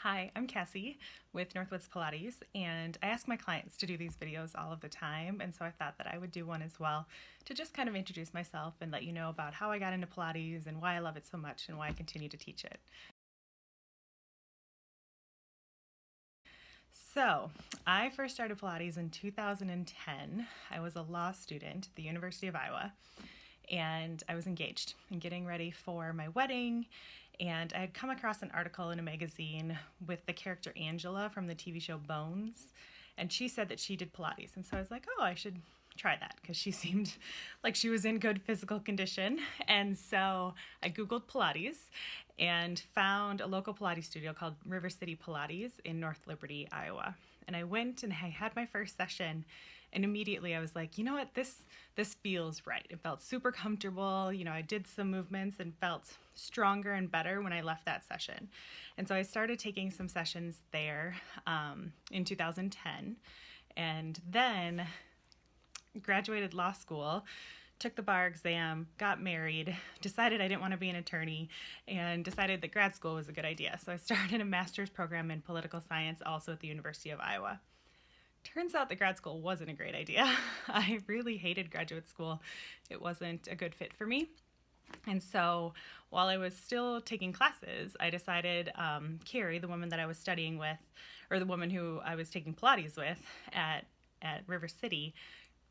Hi, I'm Cassie with Northwoods Pilates, and I ask my clients to do these videos all of the time, and so I thought that I would do one as well to just kind of introduce myself and let you know about how I got into Pilates and why I love it so much and why I continue to teach it. So, I first started Pilates in 2010. I was a law student at the University of Iowa, and I was engaged and getting ready for my wedding. And I had come across an article in a magazine with the character Angela from the TV show Bones, and she said that she did Pilates. And so I was like, oh, I should try that because she seemed like she was in good physical condition. And so I Googled Pilates and found a local Pilates studio called River City Pilates in North Liberty, Iowa. And I went and I had my first session, and immediately I was like, you know what, this feels right. It felt super comfortable. You know, I did some movements and felt stronger and better when I left that session. And so I started taking some sessions there in 2010, and then graduated law school, took the bar exam, got married, decided I didn't want to be an attorney, and decided that grad school was a good idea. So I started a master's program in political science also at the University of Iowa. Turns out that grad school wasn't a great idea. I really hated graduate school. It wasn't a good fit for me. And so while I was still taking classes, I decided Carrie, the woman that I was studying with, or the woman who I was taking Pilates with at River City,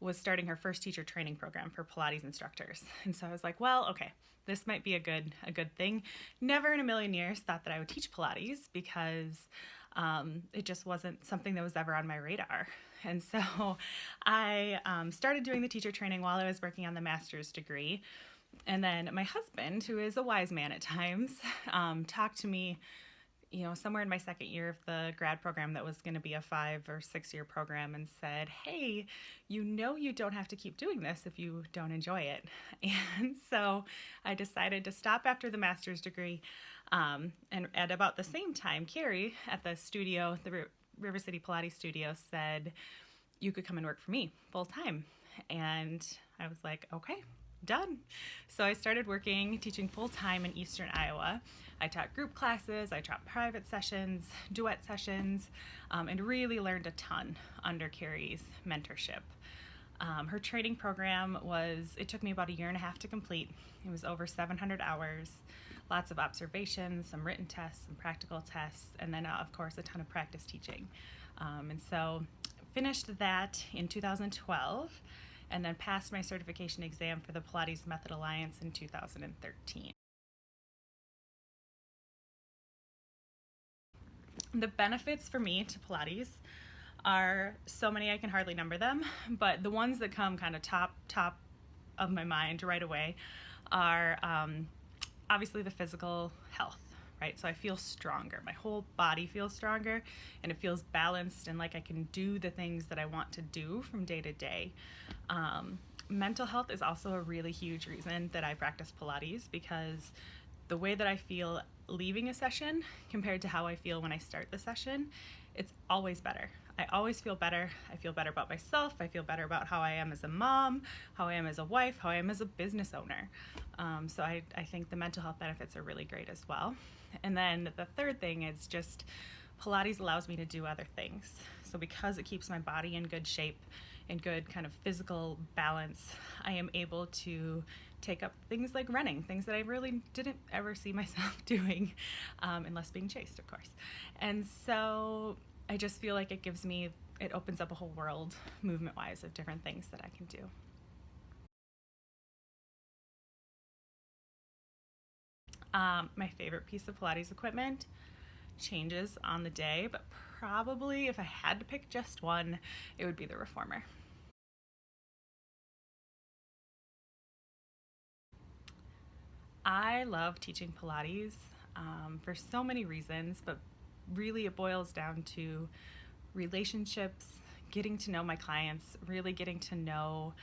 was starting her first teacher training program for Pilates instructors. And so I was like, well, okay, this might be a good thing. Never in a million years thought that I would teach Pilates because it just wasn't something that was ever on my radar. And so I started doing the teacher training while I was working on the master's degree. And then my husband, who is a wise man at times, talked to me, somewhere in my second year of the grad program that was going to be a 5 or 6 year program, and said, hey, you don't have to keep doing this if you don't enjoy it. And so I decided to stop after the master's degree. And at about the same time, Carrie at the studio, the River City Pilates studio, said, you could come and work for me full time. And I was like, okay, done. So I started working, teaching full time in Eastern Iowa. I taught group classes, I taught private sessions, duet sessions, and really learned a ton under Carrie's mentorship. Her training program it took me about a year and a half to complete. It was over 700 hours, lots of observations, some written tests, some practical tests, and then, of course, a ton of practice teaching. And so finished that in 2012, and then passed my certification exam for the Pilates Method Alliance in 2013. The benefits for me to Pilates are so many I can hardly number them, but the ones that come kind of top of my mind right away are obviously the physical health, right? So I feel stronger. My whole body feels stronger, and it feels balanced and like I can do the things that I want to do from day to day. Mental health is also a really huge reason that I practice Pilates, because the way that I feel leaving a session compared to how I feel when I start the session, it's always better. I always feel better. I feel better about myself. I feel better about how I am as a mom, how I am as a wife, how I am as a business owner. So I think the mental health benefits are really great as well. And then the third thing is just Pilates allows me to do other things. So because it keeps my body in good shape, in good kind of physical balance, I am able to take up things like running, things that I really didn't ever see myself doing, unless being chased, of course. And so I just feel like it opens up a whole world, movement-wise, of different things that I can do. My favorite piece of Pilates equipment changes on the day, but probably if I had to pick just one, it would be the reformer. I love teaching Pilates for so many reasons, but really it boils down to relationships, getting to know my clients, really getting to know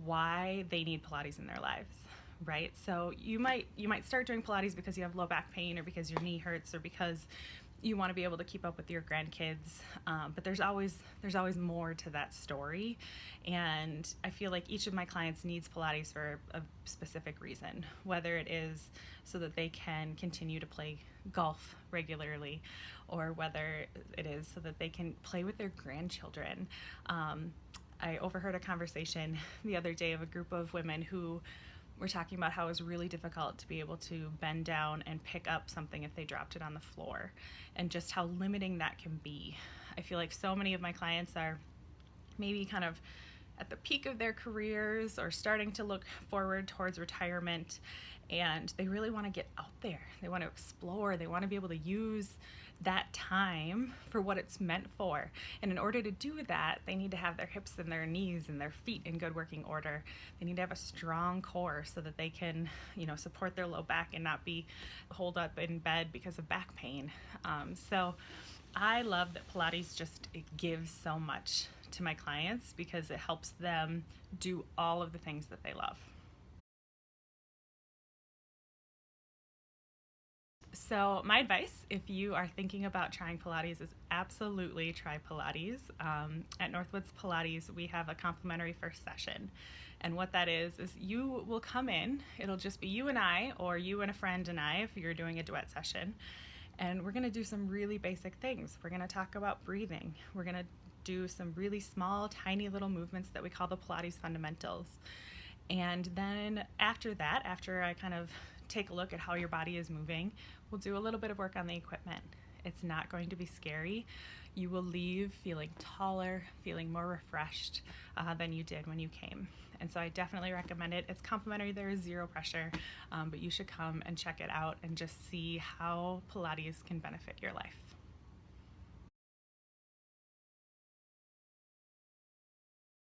why they need Pilates in their lives, right? So you might start doing Pilates because you have low back pain, or because your knee hurts, or because you want to be able to keep up with your grandkids, but there's always more to that story. And I feel like each of my clients needs Pilates for a specific reason, whether it is so that they can continue to play golf regularly, or whether it is so that they can play with their grandchildren. I overheard a conversation the other day of a group of women who were talking about how it was really difficult to be able to bend down and pick up something if they dropped it on the floor, and just how limiting that can be. I feel like so many of my clients are maybe kind of at the peak of their careers or starting to look forward towards retirement, and they really want to get out there. They want to explore. They want to be able to use that time for what it's meant for. And in order to do that, they need to have their hips and their knees and their feet in good working order. They need to have a strong core so that they can, support their low back and not be holed up in bed because of back pain. So I love that Pilates it gives so much to my clients because it helps them do all of the things that they love. So my advice, if you are thinking about trying Pilates, is absolutely try Pilates. At Northwoods Pilates, we have a complimentary first session. And what that is you will come in, it'll just be you and I, or you and a friend and I, if you're doing a duet session. And we're gonna do some really basic things. We're gonna talk about breathing. We're gonna do some really small, tiny little movements that we call the Pilates fundamentals. And then after that, after I kind of take a look at how your body is moving, we'll do a little bit of work on the equipment. It's not going to be scary. You will leave feeling taller, feeling more refreshed than you did when you came. And so I definitely recommend it. It's complimentary, there is zero pressure, but you should come and check it out and just see how Pilates can benefit your life.